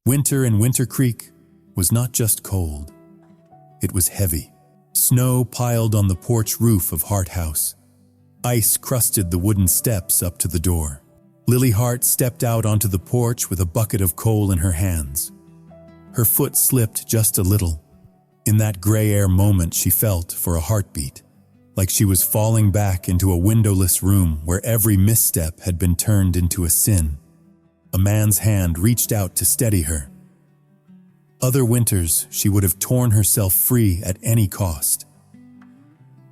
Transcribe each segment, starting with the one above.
Winter in Winter Creek was not just cold. It was heavy. Snow piled on the porch roof of Hart House. Ice crusted the wooden steps up to the door. Lily Hart stepped out onto the porch with a bucket of coal in her hands. Her foot slipped just a little. In that gray air moment, she felt for a heartbeat, like she was falling back into a windowless room where every misstep had been turned into a sin. A man's hand reached out to steady her. Other winters, she would have torn herself free at any cost.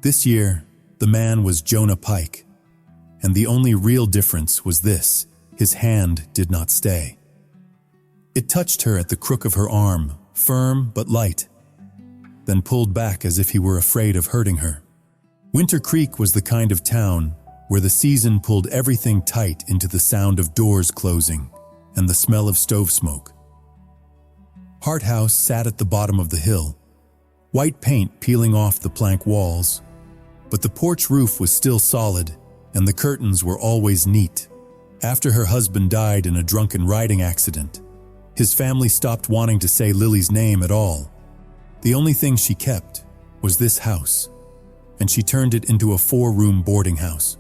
This year, the man was Jonah Pike, and the only real difference was this: his hand did not stay. It touched her at the crook of her arm, firm but light, then pulled back as if he were afraid of hurting her. Winter Creek was the kind of town where the season pulled everything tight into the sound of doors closing and the smell of stove smoke. Hart House sat at the bottom of the hill, white paint peeling off the plank walls, but the porch roof was still solid and the curtains were always neat. After her husband died in a drunken riding accident, his family stopped wanting to say Lily's name at all. The only thing she kept was this house, and she turned it into a 4-room boarding house.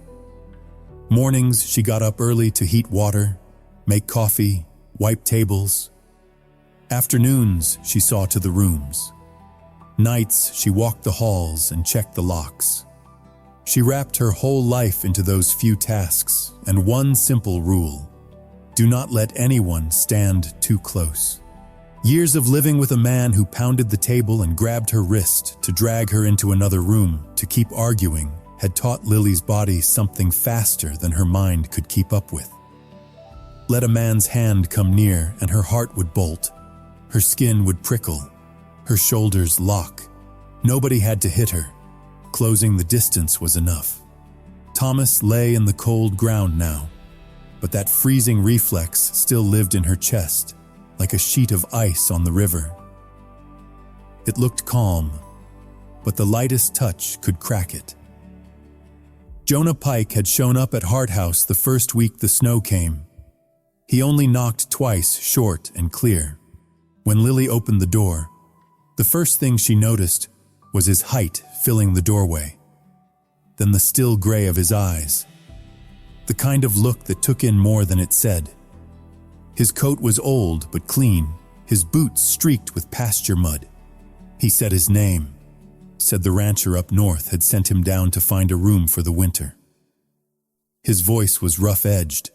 Mornings, she got up early to heat water, make coffee, wipe tables. Afternoons, she saw to the rooms. Nights, she walked the halls and checked the locks. She wrapped her whole life into those few tasks and one simple rule: do not let anyone stand too close. Years of living with a man who pounded the table and grabbed her wrist to drag her into another room to keep arguing had taught Lily's body something faster than her mind could keep up with. Let a man's hand come near and her heart would bolt. Her skin would prickle, her shoulders lock. Nobody had to hit her. Closing the distance was enough. Thomas lay in the cold ground now, but that freezing reflex still lived in her chest, like a sheet of ice on the river. It looked calm, but the lightest touch could crack it. Jonah Pike had shown up at Hart House the first week the snow came. He only knocked twice, short and clear. When Lily opened the door, the first thing she noticed was his height filling the doorway, then the still gray of his eyes, the kind of look that took in more than it said. His coat was old but clean, his boots streaked with pasture mud. He said his name, said the rancher up north had sent him down to find a room for the winter. His voice was rough-edged,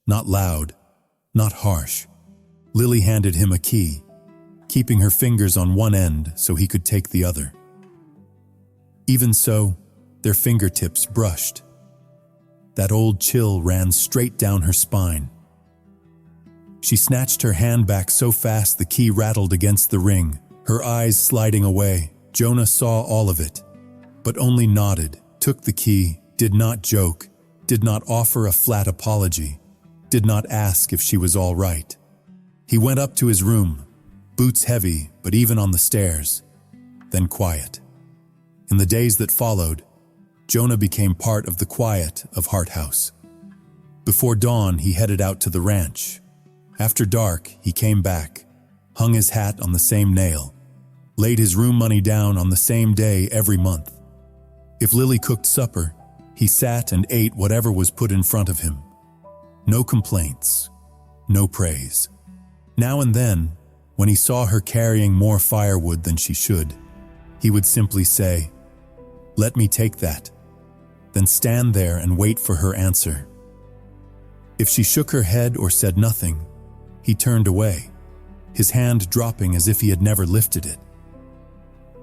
not loud, not harsh. Lily handed him a key, keeping her fingers on one end so he could take the other. Even so, their fingertips brushed. That old chill ran straight down her spine. She snatched her hand back so fast the key rattled against the ring, her eyes sliding away. Jonah saw all of it, but only nodded, took the key, did not joke, did not offer a flat apology, did not ask if she was all right. He went up to his room, boots heavy, but even on the stairs, then quiet. In the days that followed, Jonah became part of the quiet of Hart House. Before dawn, he headed out to the ranch. After dark, he came back, hung his hat on the same nail, laid his room money down on the same day every month. If Lily cooked supper, he sat and ate whatever was put in front of him. No complaints, no praise. Now and then, when he saw her carrying more firewood than she should, he would simply say, "Let me take that," then stand there and wait for her answer. If she shook her head or said nothing, he turned away, his hand dropping as if he had never lifted it.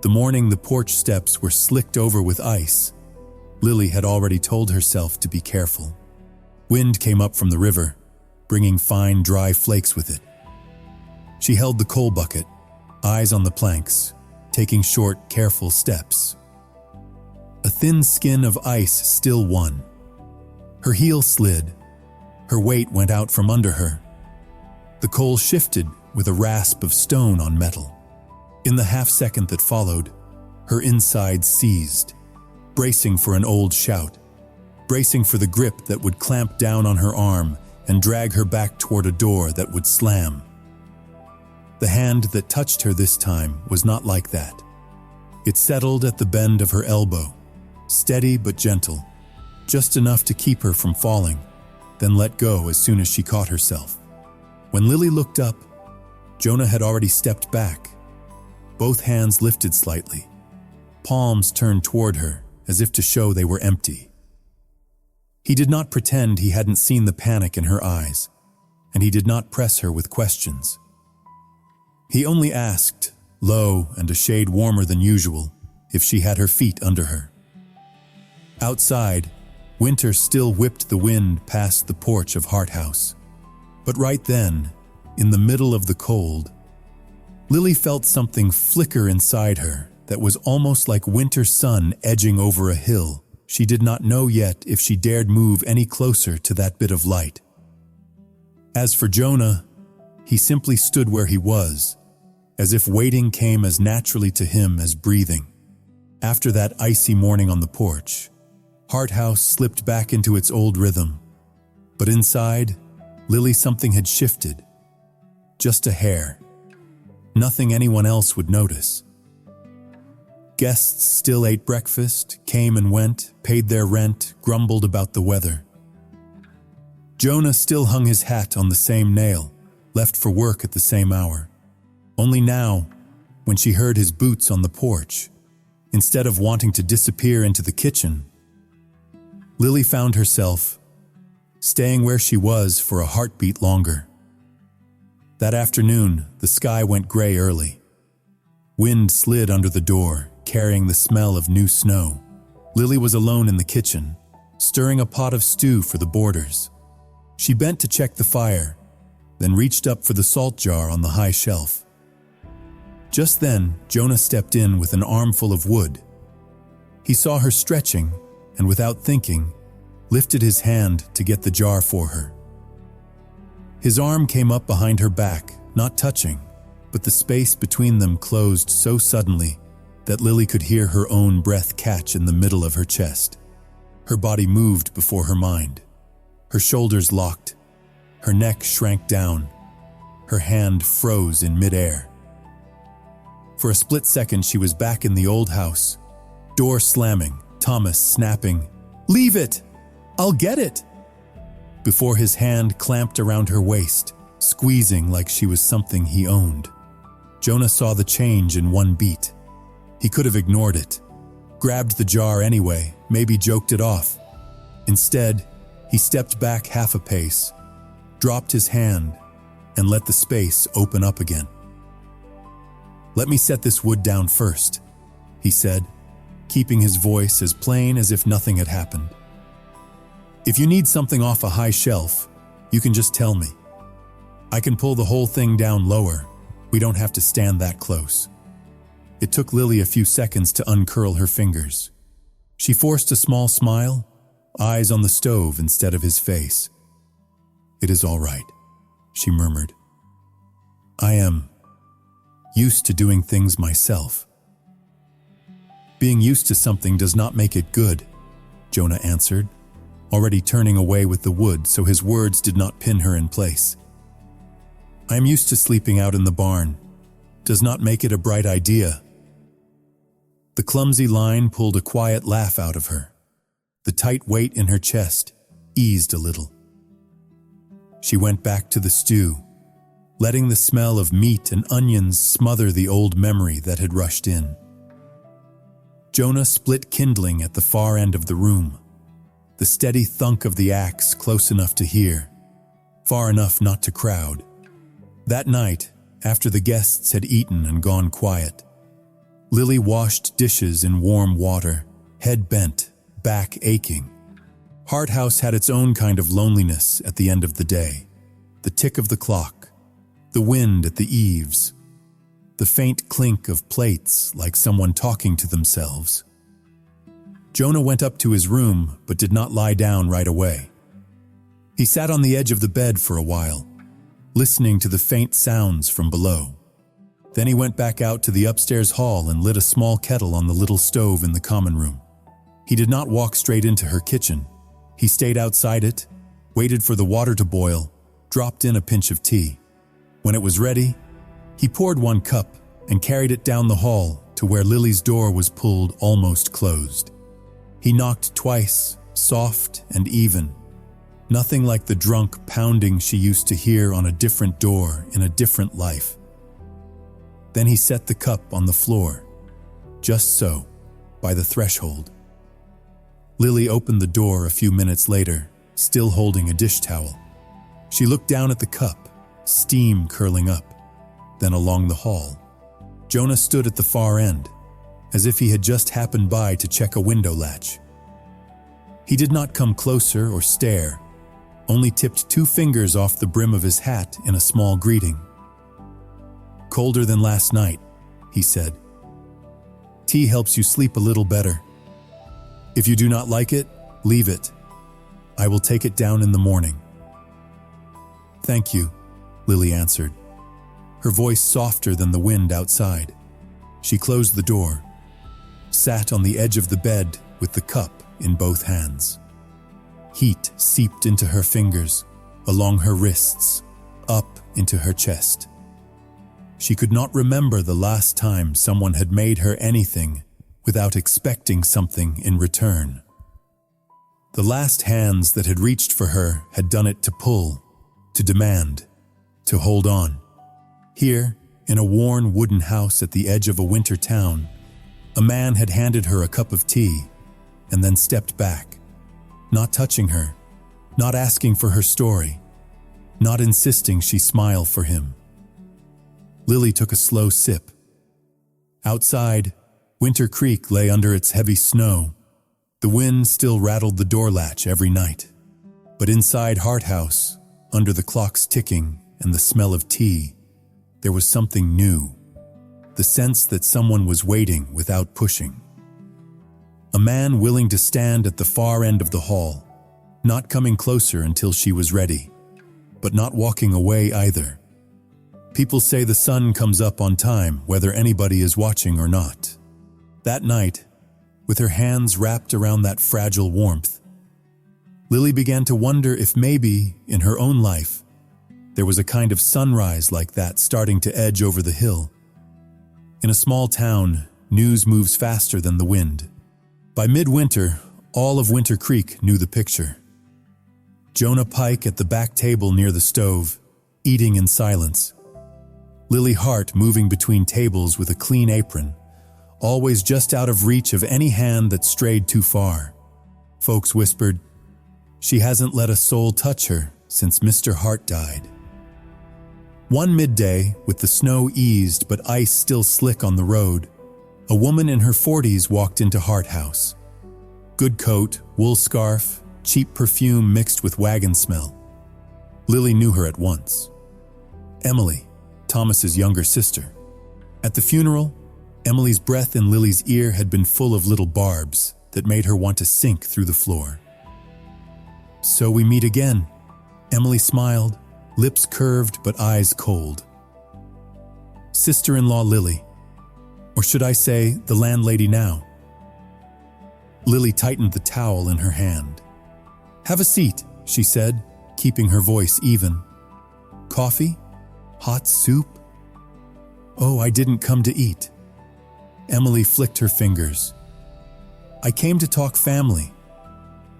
The morning the porch steps were slicked over with ice, Lily had already told herself to be careful. Wind came up from the river, bringing fine, dry flakes with it. She held the coal bucket, eyes on the planks, taking short, careful steps. A thin skin of ice still won. Her heel slid. Her weight went out from under her. The coal shifted with a rasp of stone on metal. In the half-second that followed, her insides seized, bracing for an old shout, bracing for the grip that would clamp down on her arm and drag her back toward a door that would slam. The hand that touched her this time was not like that. It settled at the bend of her elbow, steady but gentle, just enough to keep her from falling, then let go as soon as she caught herself. When Lily looked up, Jonah had already stepped back, both hands lifted slightly, palms turned toward her as if to show they were empty. He did not pretend he hadn't seen the panic in her eyes, and he did not press her with questions. He only asked, low and a shade warmer than usual, if she had her feet under her. Outside, winter still whipped the wind past the porch of Hart House. But right then, in the middle of the cold, Lily felt something flicker inside her that was almost like winter sun edging over a hill. She did not know yet if she dared move any closer to that bit of light. As for Jonah, he simply stood where he was, as if waiting came as naturally to him as breathing. After that icy morning on the porch, Hart House slipped back into its old rhythm. But inside, Lily, something had shifted. Just a hair. Nothing anyone else would notice. Guests still ate breakfast, came and went, paid their rent, grumbled about the weather. Jonah still hung his hat on the same nail, left for work at the same hour. Only now, when she heard his boots on the porch, instead of wanting to disappear into the kitchen, Lily found herself staying where she was for a heartbeat longer. That afternoon, the sky went gray early. Wind slid under the door, carrying the smell of new snow. Lily was alone in the kitchen, stirring a pot of stew for the boarders. She bent to check the fire, then reached up for the salt jar on the high shelf. Just then, Jonah stepped in with an armful of wood. He saw her stretching, and without thinking, lifted his hand to get the jar for her. His arm came up behind her back, not touching, but the space between them closed so suddenly that Lily could hear her own breath catch in the middle of her chest. Her body moved before her mind. Her shoulders locked. Her neck shrank down. Her hand froze in midair. For a split second, she was back in the old house. Door slamming, Thomas snapping, "Leave it! I'll get it!" Before his hand clamped around her waist, squeezing like she was something he owned. Jonah saw the change in one beat. He could have ignored it, grabbed the jar anyway, maybe joked it off. Instead, he stepped back half a pace, dropped his hand, and let the space open up again. "Let me set this wood down first," he said, keeping his voice as plain as if nothing had happened. "If you need something off a high shelf, you can just tell me. I can pull the whole thing down lower. We don't have to stand that close." It took Lily a few seconds to uncurl her fingers. She forced a small smile, eyes on the stove instead of his face. "It is all right," she murmured. "I am used to doing things myself." "Being used to something does not make it good," Jonah answered, already turning away with the wood so his words did not pin her in place. "I am used to sleeping out in the barn. Does not make it a bright idea." The clumsy line pulled a quiet laugh out of her. The tight weight in her chest eased a little. She went back to the stew, letting the smell of meat and onions smother the old memory that had rushed in. Jonah split kindling at the far end of the room, the steady thunk of the axe close enough to hear, far enough not to crowd. That night, after the guests had eaten and gone quiet, Lily washed dishes in warm water, head bent, back aching. Hart House had its own kind of loneliness at the end of the day. The tick of the clock, the wind at the eaves, the faint clink of plates like someone talking to themselves. Jonah went up to his room but did not lie down right away. He sat on the edge of the bed for a while, listening to the faint sounds from below. Then he went back out to the upstairs hall and lit a small kettle on the little stove in the common room. He did not walk straight into her kitchen. He stayed outside it, waited for the water to boil, dropped in a pinch of tea. When it was ready, He poured one cup and carried it down the hall to where Lily's door was pulled almost closed. He knocked twice, soft and even. Nothing like the drunk pounding she used to hear on a different door in a different life. Then he set the cup on the floor, just so, by the threshold. Lily opened the door a few minutes later, still holding a dish towel. She looked down at the cup, steam curling up, then along the hall. Jonah stood at the far end, as if he had just happened by to check a window latch. He did not come closer or stare, only tipped 2 fingers off the brim of his hat in a small greeting. "Colder than last night," he said. "Tea helps you sleep a little better. If you do not like it, leave it. I will take it down in the morning." "Thank you," Lily answered, her voice softer than the wind outside. She closed the door, sat on the edge of the bed with the cup in both hands. Heat seeped into her fingers, along her wrists, up into her chest. She could not remember the last time someone had made her anything without expecting something in return. The last hands that had reached for her had done it to pull, to demand, to hold on. Here, in a worn wooden house at the edge of a winter town, a man had handed her a cup of tea and then stepped back, not touching her, not asking for her story, not insisting she smile for him. Lily took a slow sip. Outside, Winter Creek lay under its heavy snow. The wind still rattled the door latch every night. But inside Hart House, under the clock's ticking and the smell of tea, there was something new. The sense that someone was waiting without pushing. A man willing to stand at the far end of the hall, not coming closer until she was ready, but not walking away either. People say the sun comes up on time whether anybody is watching or not. That night, with her hands wrapped around that fragile warmth, Lily began to wonder if maybe, in her own life, there was a kind of sunrise like that starting to edge over the hill. In a small town, news moves faster than the wind. By midwinter, all of Winter Creek knew the picture. Jonah Pike at the back table near the stove, eating in silence. Lily Hart moving between tables with a clean apron, always just out of reach of any hand that strayed too far. Folks whispered, "She hasn't let a soul touch her since Mr. Hart died." One midday, with the snow eased but ice still slick on the road, a woman in her 40s walked into Hart House. Good coat, wool scarf, cheap perfume mixed with wagon smell. Lily knew her at once. Emily, Thomas's younger sister. At the funeral, Emily's breath in Lily's ear had been full of little barbs that made her want to sink through the floor. "So we meet again," Emily smiled, lips curved but eyes cold. "Sister-in-law Lily, or should I say the landlady now?" Lily tightened the towel in her hand. "Have a seat," she said, keeping her voice even. "Coffee? Hot soup? Oh, I didn't come to eat." Emily flicked her fingers. "I came to talk family.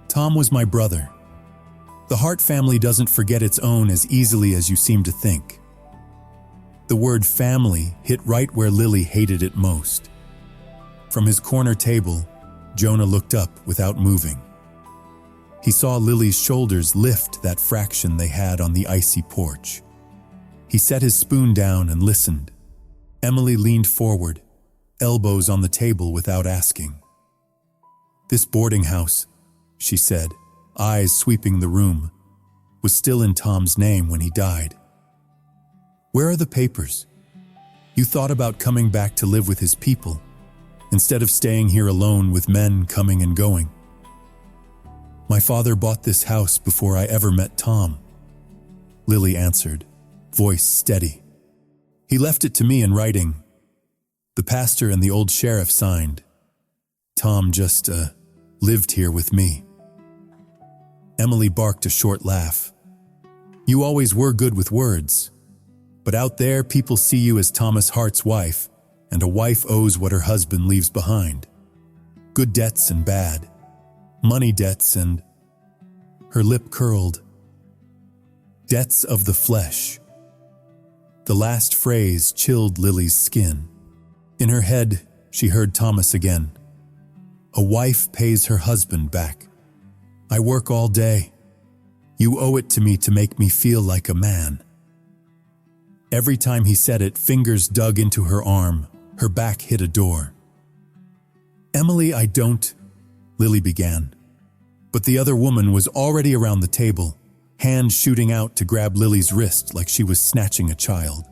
Tom was my brother. The Hart family doesn't forget its own as easily as you seem to think." The word family hit right where Lily hated it most. From his corner table, Jonah looked up without moving. He saw Lily's shoulders lift that fraction they had on the icy porch. He set his spoon down and listened. Emily leaned forward, elbows on the table without asking. "This boarding house," she said, eyes sweeping the room, "was still in Tom's name when he died. Where are the papers? You thought about coming back to live with his people, instead of staying here alone with men coming and going." "My father bought this house before I ever met Tom," Lily answered, voice steady. "He left it to me in writing. The pastor and the old sheriff signed. Tom just, lived here with me." Emily barked a short laugh. "You always were good with words, But out there, people see you as Thomas Hart's wife, and a wife owes what her husband leaves behind. Good debts and bad. Money debts and... Her lip curled. Debts of the flesh. The last phrase chilled Lily's skin. In her head, she heard Thomas again. A wife pays her husband back. I work all day. You owe it to me to make me feel like a man. Every time he said it, fingers dug into her arm. Her back hit a door. Emily, I don't... Lily began. But the other woman was already around the table, hand shooting out to grab Lily's wrist like she was snatching a child.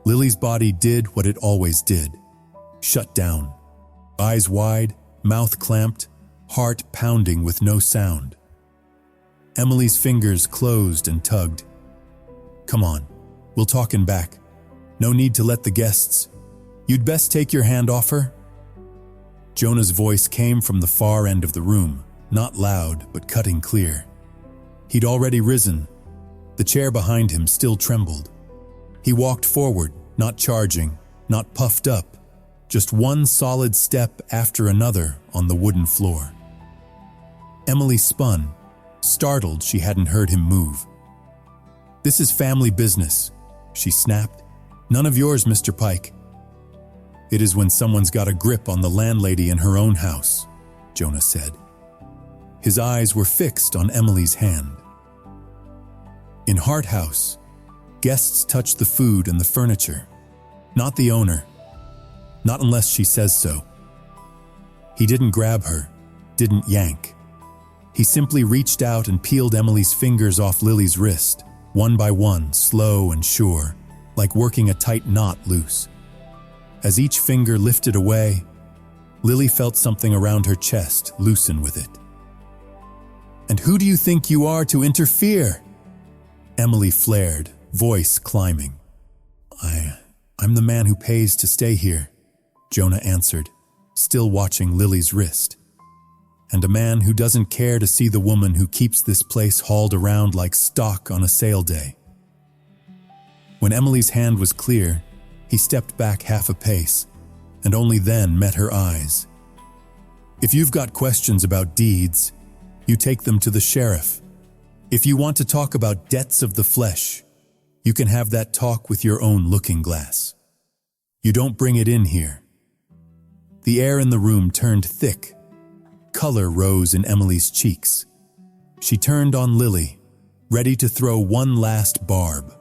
Lily's body did what it always did. Shut down. Eyes wide, mouth clamped, heart pounding with no sound. Emily's fingers closed and tugged. Come on, we'll talk in back. No need to let the guests... You'd best take your hand off her. Jonah's voice came from the far end of the room, not loud but cutting clear. He'd already risen. The chair behind him still trembled. He walked forward, not charging, not puffed up, just one solid step after another on the wooden floor. Emily spun, startled she hadn't heard him move. This is family business, she snapped. None of yours, Mr. Pike. It is when someone's got a grip on the landlady in her own house, Jonah said. His eyes were fixed on Emily's hand. In Hart House, guests touch the food and the furniture, not the owner, not unless she says so. He didn't grab her, didn't yank. He simply reached out and peeled Emily's fingers off Lily's wrist, one by one, slow and sure, like working a tight knot loose. As each finger lifted away, Lily felt something around her chest loosen with it. And who do you think you are to interfere? Emily flared, voice climbing. I'm the man who pays to stay here, Jonah answered, still watching Lily's wrist. And a man who doesn't care to see the woman who keeps this place hauled around like stock on a sale day. When Emily's hand was clear, he stepped back half a pace, and only then met her eyes. If you've got questions about deeds, you take them to the sheriff. If you want to talk about debts of the flesh, you can have that talk with your own looking glass. You don't bring it in here. The air in the room turned thick. Color rose in Emily's cheeks. She turned on Lily, ready to throw one last barb.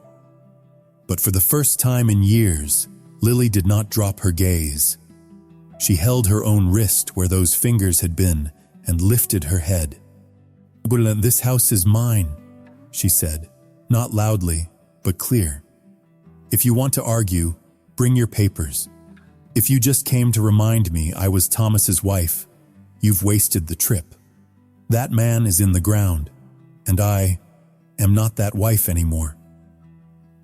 But for the first time in years, Lily did not drop her gaze. She held her own wrist where those fingers had been and lifted her head. This house is mine, she said, not loudly, but clear. If you want to argue, bring your papers. If you just came to remind me I was Thomas's wife, you've wasted the trip. That man is in the ground, and I am not that wife anymore.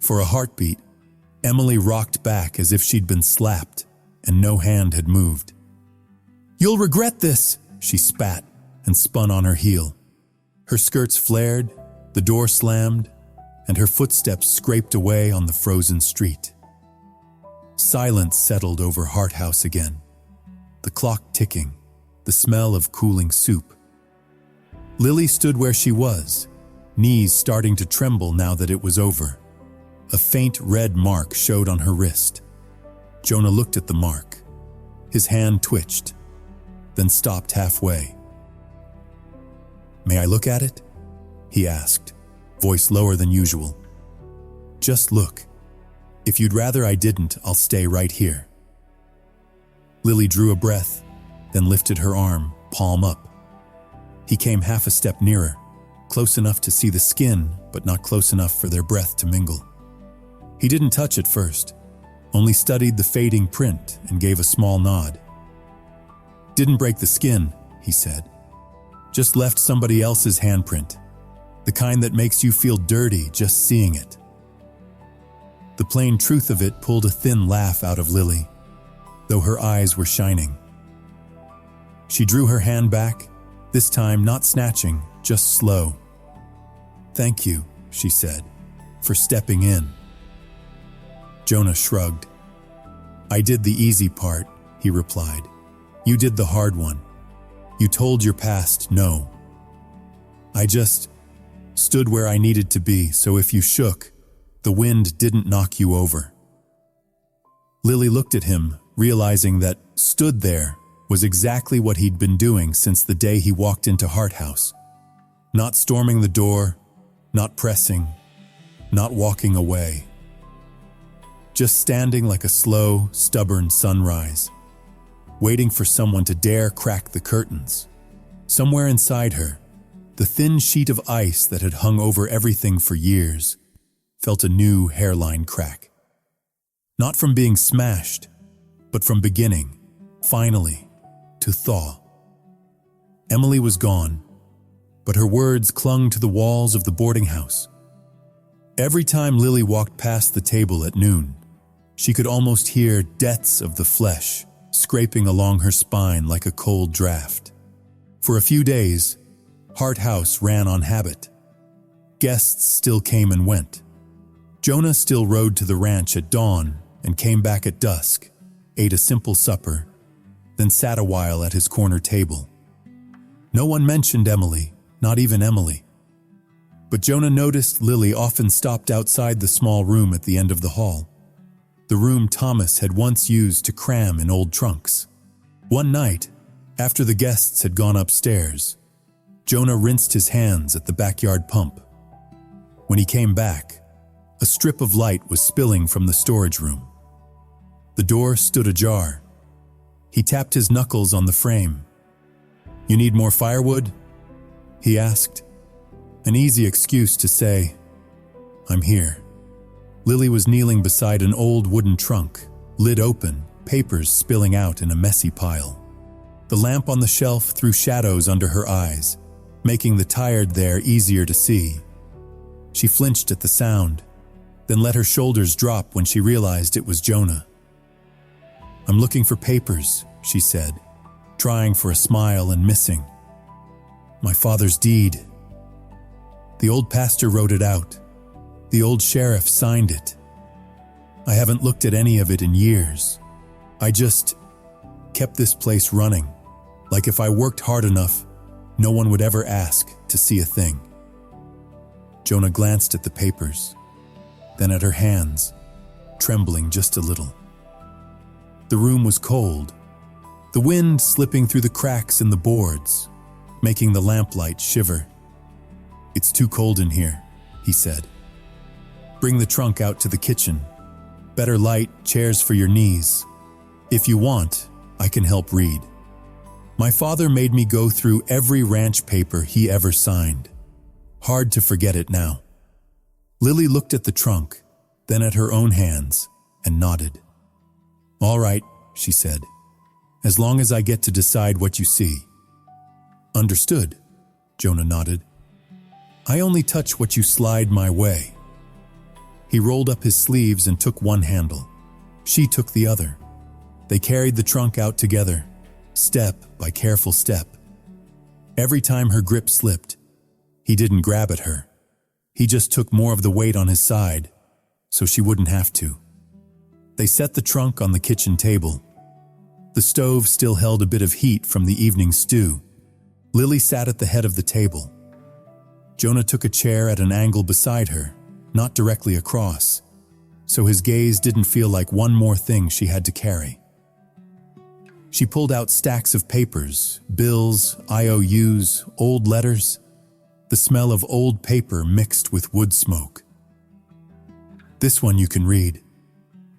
For a heartbeat, Emily rocked back as if she'd been slapped, and no hand had moved. You'll regret this, she spat and spun on her heel. Her skirts flared, the door slammed, and her footsteps scraped away on the frozen street. Silence settled over Hart House again, the clock ticking, the smell of cooling soup. Lily stood where she was, knees starting to tremble now that it was over. A faint red mark showed on her wrist. Jonah looked at the mark. His hand twitched, then stopped halfway. May I look at it? He asked, voice lower than usual. Just look. If you'd rather I didn't, I'll stay right here. Lily drew a breath, then lifted her arm, palm up. He came half a step nearer, close enough to see the skin, but not close enough for their breath to mingle. He didn't touch it first, only studied the fading print and gave a small nod. Didn't break the skin, he said. Just left somebody else's handprint, the kind that makes you feel dirty just seeing it. The plain truth of it pulled a thin laugh out of Lily, though her eyes were shining. She drew her hand back, this time not snatching, just slow. Thank you, she said, for stepping in. Jonah shrugged. I did the easy part, he replied. You did the hard one. You told your past no. I just stood where I needed to be, so if you shook, the wind didn't knock you over. Lily looked at him, realizing that stood there was exactly what he'd been doing since the day he walked into Hart House. Not storming the door, not pressing, not walking away. Just standing like a slow, stubborn sunrise, waiting for someone to dare crack the curtains. Somewhere inside her, the thin sheet of ice that had hung over everything for years felt a new hairline crack. Not from being smashed, but from beginning, finally, to thaw. Emily was gone, but her words clung to the walls of the boarding house. Every time Lily walked past the table at noon, she could almost hear deaths of the flesh scraping along her spine like a cold draft. For a few days, Hart House ran on habit. Guests still came and went. Jonah still rode to the ranch at dawn and came back at dusk, ate a simple supper, then sat a while at his corner table. No one mentioned Emily, not even Emily. But Jonah noticed Lily often stopped outside the small room at the end of the hall, the room Thomas had once used to cram in old trunks. One night, after the guests had gone upstairs, Jonah rinsed his hands at the backyard pump. When he came back, a strip of light was spilling from the storage room. The door stood ajar. He tapped his knuckles on the frame. "You need more firewood?" he asked. An easy excuse to say, "I'm here." Lily was kneeling beside an old wooden trunk, lid open, papers spilling out in a messy pile. The lamp on the shelf threw shadows under her eyes, making the tired there easier to see. She flinched at the sound, then let her shoulders drop when she realized it was Jonah. "I'm looking for papers," she said, trying for a smile and missing. "My father's deed. The old pastor wrote it out. The old sheriff signed it. I haven't looked at any of it in years. I just kept this place running, like if I worked hard enough, no one would ever ask to see a thing." Jonah glanced at the papers, then at her hands, trembling just a little. The room was cold, the wind slipping through the cracks in the boards, making the lamplight shiver. "It's too cold in here," he said. "Bring the trunk out to the kitchen. Better light, chairs for your knees. If you want, I can help read. My father made me go through every ranch paper he ever signed. Hard to forget it now." Lily looked at the trunk, then at her own hands, and nodded. "All right," she said, "as long as I get to decide what you see." "Understood," Jonah nodded. "I only touch what you slide my way." He rolled up his sleeves and took one handle. She took the other. They carried the trunk out together, step by careful step. Every time her grip slipped, he didn't grab at her. He just took more of the weight on his side, so she wouldn't have to. They set the trunk on the kitchen table. The stove still held a bit of heat from the evening stew. Lily sat at the head of the table. Jonah took a chair at an angle beside her, not directly across, so his gaze didn't feel like one more thing she had to carry. She pulled out stacks of papers, bills, IOUs, old letters, the smell of old paper mixed with wood smoke. "This one you can read,"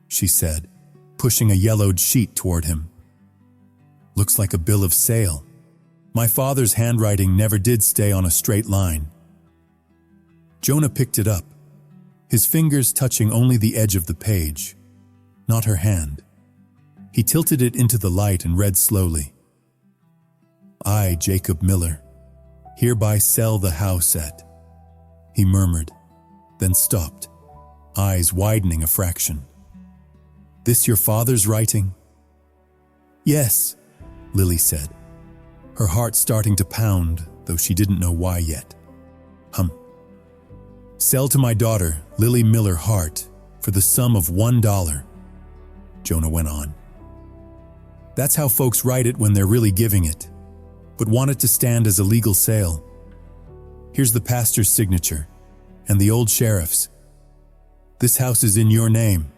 she said, pushing a yellowed sheet toward him. "Looks like a bill of sale. My father's handwriting never did stay on a straight line." Jonah picked it up, his fingers touching only the edge of the page, not her hand. He tilted it into the light and read slowly. "I, Jacob Miller, hereby sell the house at," he murmured, then stopped, eyes widening a fraction. "This your father's writing?" "Yes," Lily said, her heart starting to pound, though she didn't know why yet. "Sell to my daughter, Lily Miller Hart, for the sum of $1, Jonah went on. That's how folks write it when they're really giving it, but want it to stand as a legal sale. Here's the pastor's signature, and the old sheriff's. This house is in your name,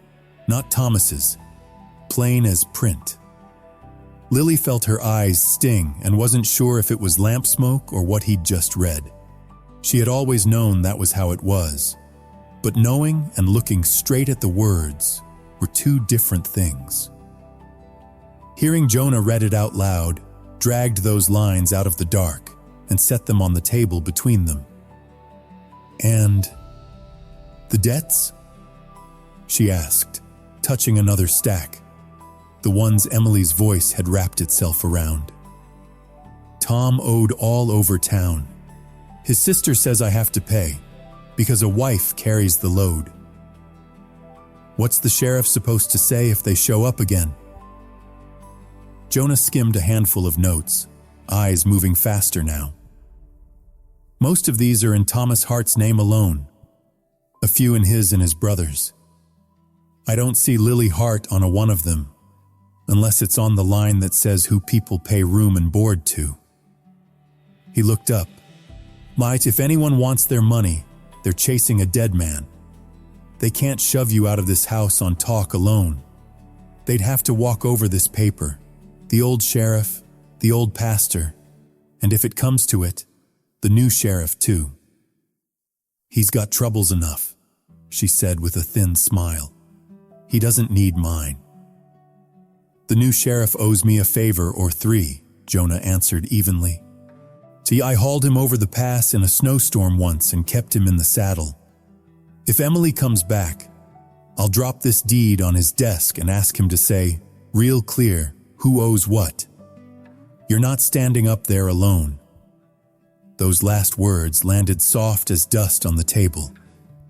not Thomas's, plain as print. Lily felt her eyes sting and wasn't sure if it was lamp smoke or what he'd just read. She had always known that was how it was, but knowing and looking straight at the words were two different things. Hearing Jonah read it out loud dragged those lines out of the dark and set them on the table between them. And the debts? She asked, touching another stack, the ones Emily's voice had wrapped itself around. Tom owed all over town. His sister says I have to pay, because a wife carries the load. What's the sheriff supposed to say if they show up again? Jonah skimmed a handful of notes, eyes moving faster now. Most of these are in Thomas Hart's name alone, a few in his and his brother's. I don't see Lily Hart on a one of them, unless it's on the line that says who people pay room and board to. He looked up. Might, if anyone wants their money, they're chasing a dead man. They can't shove you out of this house on talk alone. They'd have to walk over this paper, the old sheriff, the old pastor, and if it comes to it, the new sheriff too. He's got troubles enough, she said with a thin smile. He doesn't need mine. The new sheriff owes me a favor or three, Jonah answered evenly. See, I hauled him over the pass in a snowstorm once and kept him in the saddle. If Emily comes back, I'll drop this deed on his desk and ask him to say, real clear, who owes what. You're not standing up there alone. Those last words landed soft as dust on the table,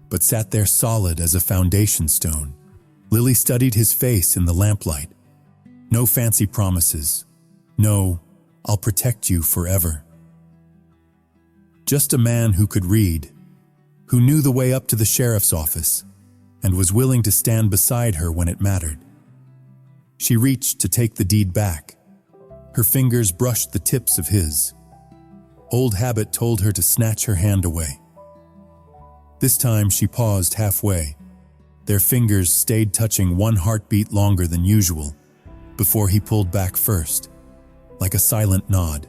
but sat there solid as a foundation stone. Lily studied his face in the lamplight. No fancy promises. No, I'll protect you forever. Just a man who could read, who knew the way up to the sheriff's office, and was willing to stand beside her when it mattered. She reached to take the deed back. Her fingers brushed the tips of his. Old habit told her to snatch her hand away. This time she paused halfway. Their fingers stayed touching one heartbeat longer than usual, before he pulled back first, like a silent nod.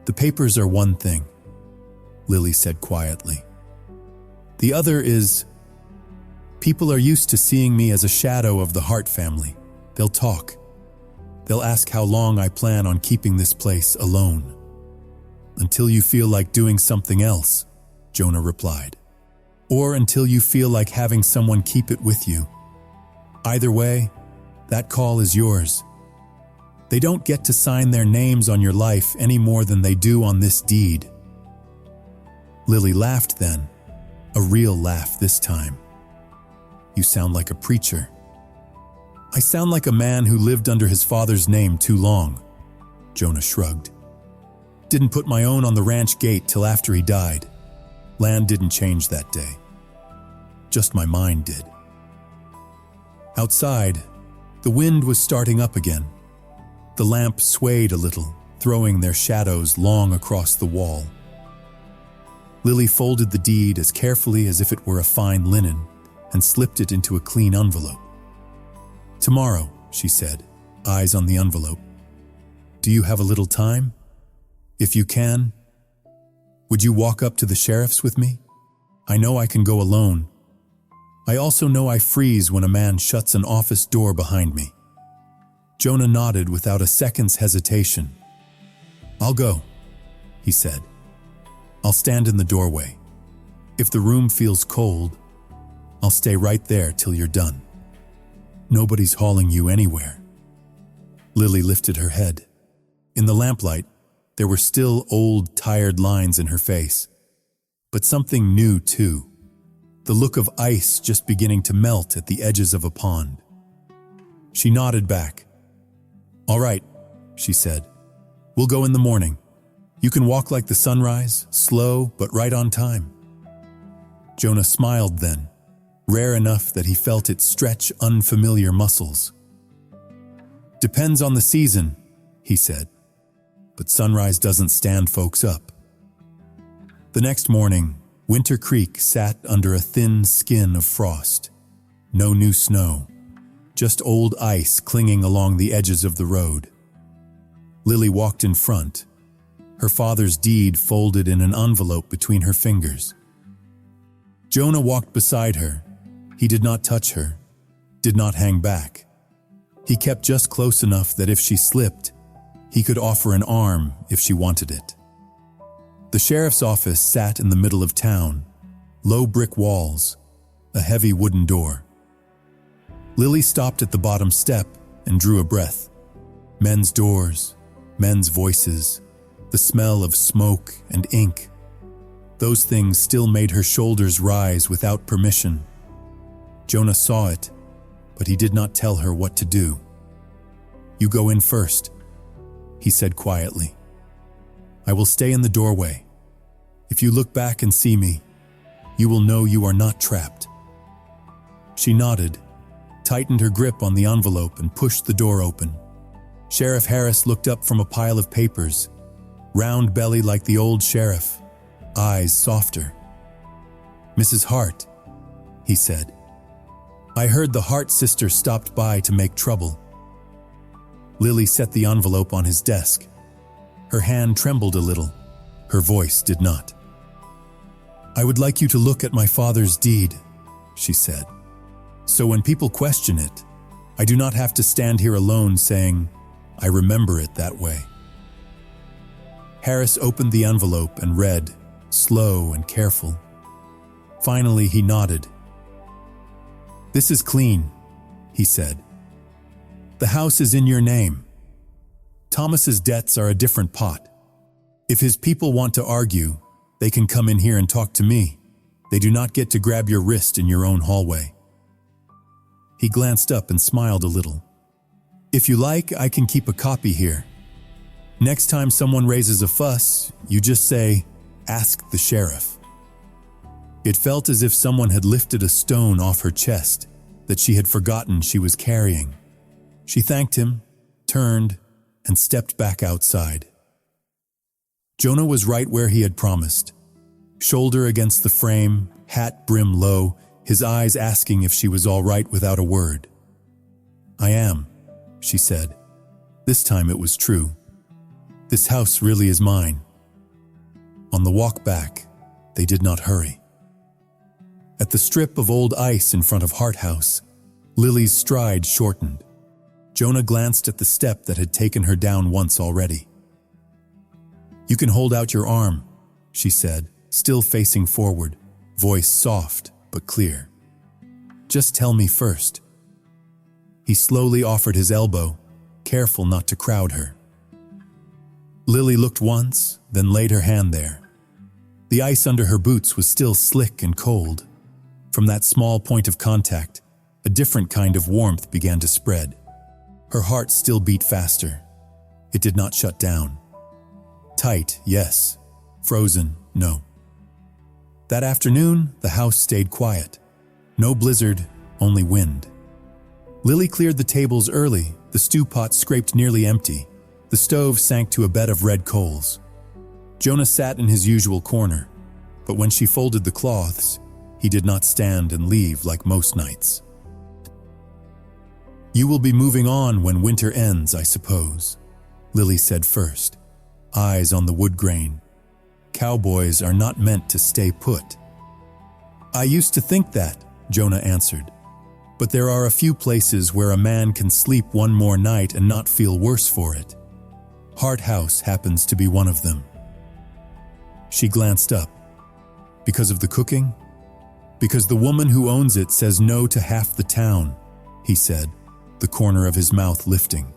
The papers are one thing, Lily said quietly. The other is, people are used to seeing me as a shadow of the Hart family. They'll talk. They'll ask how long I plan on keeping this place alone. Until you feel like doing something else, Jonah replied. Or until you feel like having someone keep it with you. Either way, that call is yours. They don't get to sign their names on your life any more than they do on this deed. Lily laughed then, a real laugh this time. You sound like a preacher. I sound like a man who lived under his father's name too long, Jonah shrugged. Didn't put my own on the ranch gate till after he died. Land didn't change that day. Just my mind did. Outside, the wind was starting up again. The lamp swayed a little, throwing their shadows long across the wall. Lily folded the deed as carefully as if it were a fine linen and slipped it into a clean envelope. Tomorrow, she said, eyes on the envelope. Do you have a little time? If you can, would you walk up to the sheriff's with me? I know I can go alone. I also know I freeze when a man shuts an office door behind me. Jonah nodded without a second's hesitation. I'll go, he said. I'll stand in the doorway. If the room feels cold, I'll stay right there till you're done. Nobody's hauling you anywhere. Lily lifted her head. In the lamplight, there were still old, tired lines in her face. But something new, too. The look of ice just beginning to melt at the edges of a pond. She nodded back. All right, she said. We'll go in the morning. You can walk like the sunrise, slow but right on time. Jonah smiled then, rare enough that he felt it stretch unfamiliar muscles. "Depends on the season," he said, "but sunrise doesn't stand folks up." The next morning, Winter Creek sat under a thin skin of frost. No new snow, just old ice clinging along the edges of the road. Lily walked in front, her father's deed folded in an envelope between her fingers. Jonah walked beside her. He did not touch her, did not hang back. He kept just close enough that if she slipped, he could offer an arm if she wanted it. The sheriff's office sat in the middle of town, low brick walls, a heavy wooden door. Lily stopped at the bottom step and drew a breath. Men's doors, men's voices, the smell of smoke and ink. Those things still made her shoulders rise without permission. Jonah saw it, but he did not tell her what to do. "You go in first," he said quietly. "I will stay in the doorway. If you look back and see me, you will know you are not trapped." She nodded, tightened her grip on the envelope and pushed the door open. Sheriff Harris looked up from a pile of papers, round belly like the old sheriff, eyes softer. "Mrs. Hart," he said. "I heard the Hart sister stopped by to make trouble." Lily set the envelope on his desk. Her hand trembled a little. Her voice did not. "I would like you to look at my father's deed," she said. "So when people question it, I do not have to stand here alone saying, 'I remember it that way.'" Harris opened the envelope and read, slow and careful. Finally, he nodded. "This is clean," he said. "The house is in your name. Thomas's debts are a different pot. If his people want to argue, they can come in here and talk to me. They do not get to grab your wrist in your own hallway." He glanced up and smiled a little. "If you like, I can keep a copy here. Next time someone raises a fuss, you just say, 'Ask the sheriff.'" It felt as if someone had lifted a stone off her chest that she had forgotten she was carrying. She thanked him, turned, and stepped back outside. Jonah was right where he had promised. Shoulder against the frame, hat brim low, his eyes asking if she was all right without a word. "I am," she said. This time it was true. "This house really is mine." On the walk back, they did not hurry. At the strip of old ice in front of Hart House, Lily's stride shortened. Jonah glanced at the step that had taken her down once already. "You can hold out your arm," she said, still facing forward, voice soft but clear. "Just tell me first." He slowly offered his elbow, careful not to crowd her. Lily looked once, then laid her hand there. The ice under her boots was still slick and cold. From that small point of contact, a different kind of warmth began to spread. Her heart still beat faster. It did not shut down. Tight, yes. Frozen, no. That afternoon, the house stayed quiet. No blizzard, only wind. Lily cleared the tables early, the stew pot scraped nearly empty. The stove sank to a bed of red coals. Jonah sat in his usual corner, but when she folded the cloths, he did not stand and leave like most nights. "You will be moving on when winter ends, I suppose," Lily said first, eyes on the wood grain. "Cowboys are not meant to stay put." "I used to think that," Jonah answered. "But there are a few places where a man can sleep one more night and not feel worse for it. Hart House happens to be one of them." She glanced up. "Because of the cooking?" "Because the woman who owns it says no to half the town," he said, the corner of his mouth lifting,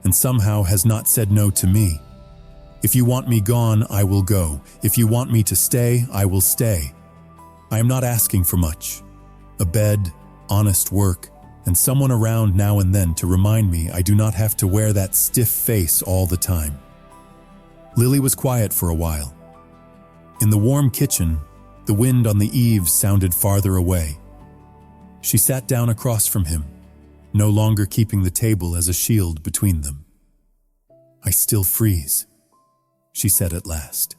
"and somehow has not said no to me. If you want me gone, I will go. If you want me to stay, I will stay. I am not asking for much. A bed, honest work, and someone around now and then to remind me I do not have to wear that stiff face all the time." Lily was quiet for a while. In the warm kitchen, the wind on the eaves sounded farther away. She sat down across from him, no longer keeping the table as a shield between them. "I still freeze," she said at last.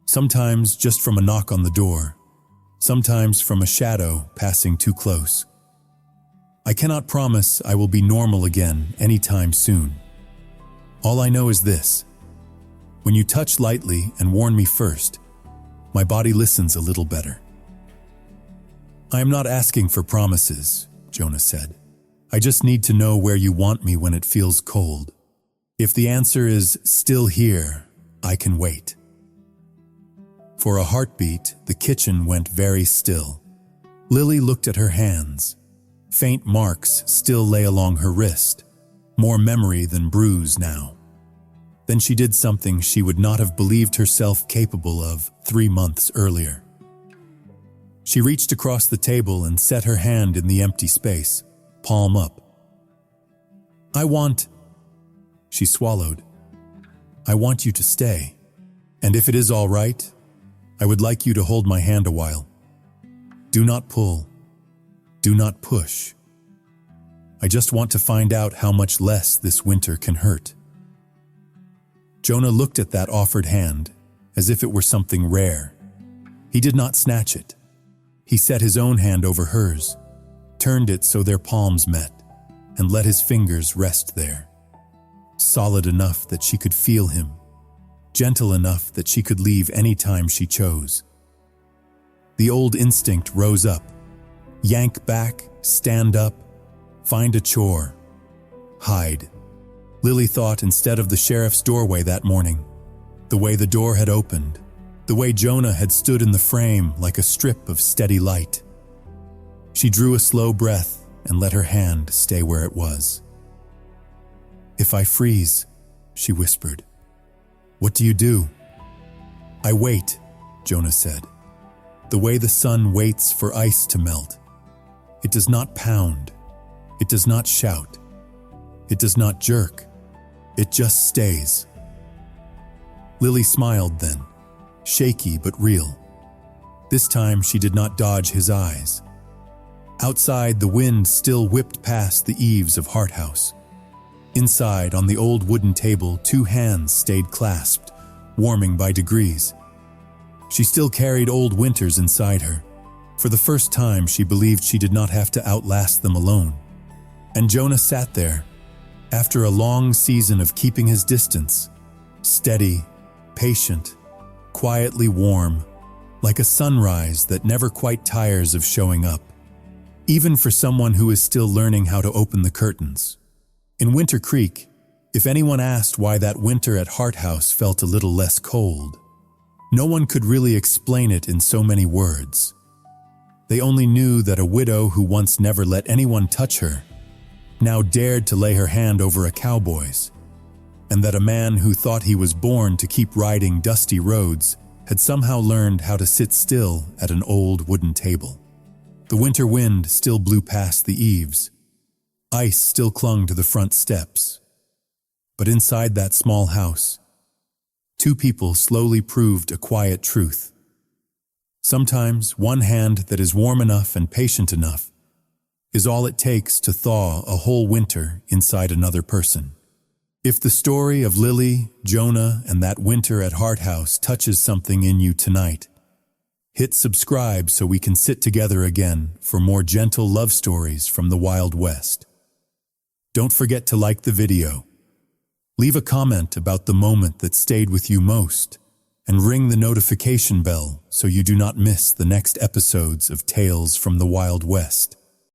"Sometimes just from a knock on the door, sometimes from a shadow passing too close. I cannot promise I will be normal again anytime soon. All I know is this: when you touch lightly and warn me first, my body listens a little better." "I am not asking for promises," Jonah said. "I just need to know where you want me when it feels cold. If the answer is still here, I can wait." For a heartbeat, the kitchen went very still. Lily looked at her hands. Faint marks still lay along her wrist, more memory than bruise now. Then she did something she would not have believed herself capable of 3 months earlier. She reached across the table and set her hand in the empty space, palm up. "I want," she swallowed, "I want you to stay. And if it is all right, I would like you to hold my hand a while. Do not pull. Do not push. I just want to find out how much less this winter can hurt." Jonah looked at that offered hand as if it were something rare. He did not snatch it. He set his own hand over hers, turned it so their palms met, and let his fingers rest there. Solid enough that she could feel him, gentle enough that she could leave any time she chose. The old instinct rose up. Yank back, stand up, find a chore, hide. Lily thought instead of the sheriff's doorway that morning, the way the door had opened, the way Jonah had stood in the frame like a strip of steady light. She drew a slow breath and let her hand stay where it was. "If I freeze," she whispered, "what do you do?" "I wait," Jonah said, "the way the sun waits for ice to melt. It does not pound. It does not shout. It does not jerk. It just stays." Lily smiled then, shaky but real. This time she did not dodge his eyes. Outside, the wind still whipped past the eaves of Hart House. Inside, on the old wooden table, 2 hands stayed clasped, warming by degrees. She still carried old winters inside her. For the first time, she believed she did not have to outlast them alone. And Jonah sat there, after a long season of keeping his distance, steady, patient, quietly warm, like a sunrise that never quite tires of showing up, even for someone who is still learning how to open the curtains. In Winter Creek, if anyone asked why that winter at Hart House felt a little less cold, no one could really explain it in so many words. They only knew that a widow who once never let anyone touch her now dared to lay her hand over a cowboy's, and that a man who thought he was born to keep riding dusty roads had somehow learned how to sit still at an old wooden table. The winter wind still blew past the eaves. Ice still clung to the front steps. But inside that small house, 2 people slowly proved a quiet truth. Sometimes one hand that is warm enough and patient enough is all it takes to thaw a whole winter inside another person. If the story of Lily, Jonah, and that winter at Hart House touches something in you tonight, hit subscribe so we can sit together again for more gentle love stories from the Wild West. Don't forget to like the video. Leave a comment about the moment that stayed with you most, and ring the notification bell so you do not miss the next episodes of Tales from the Wild West.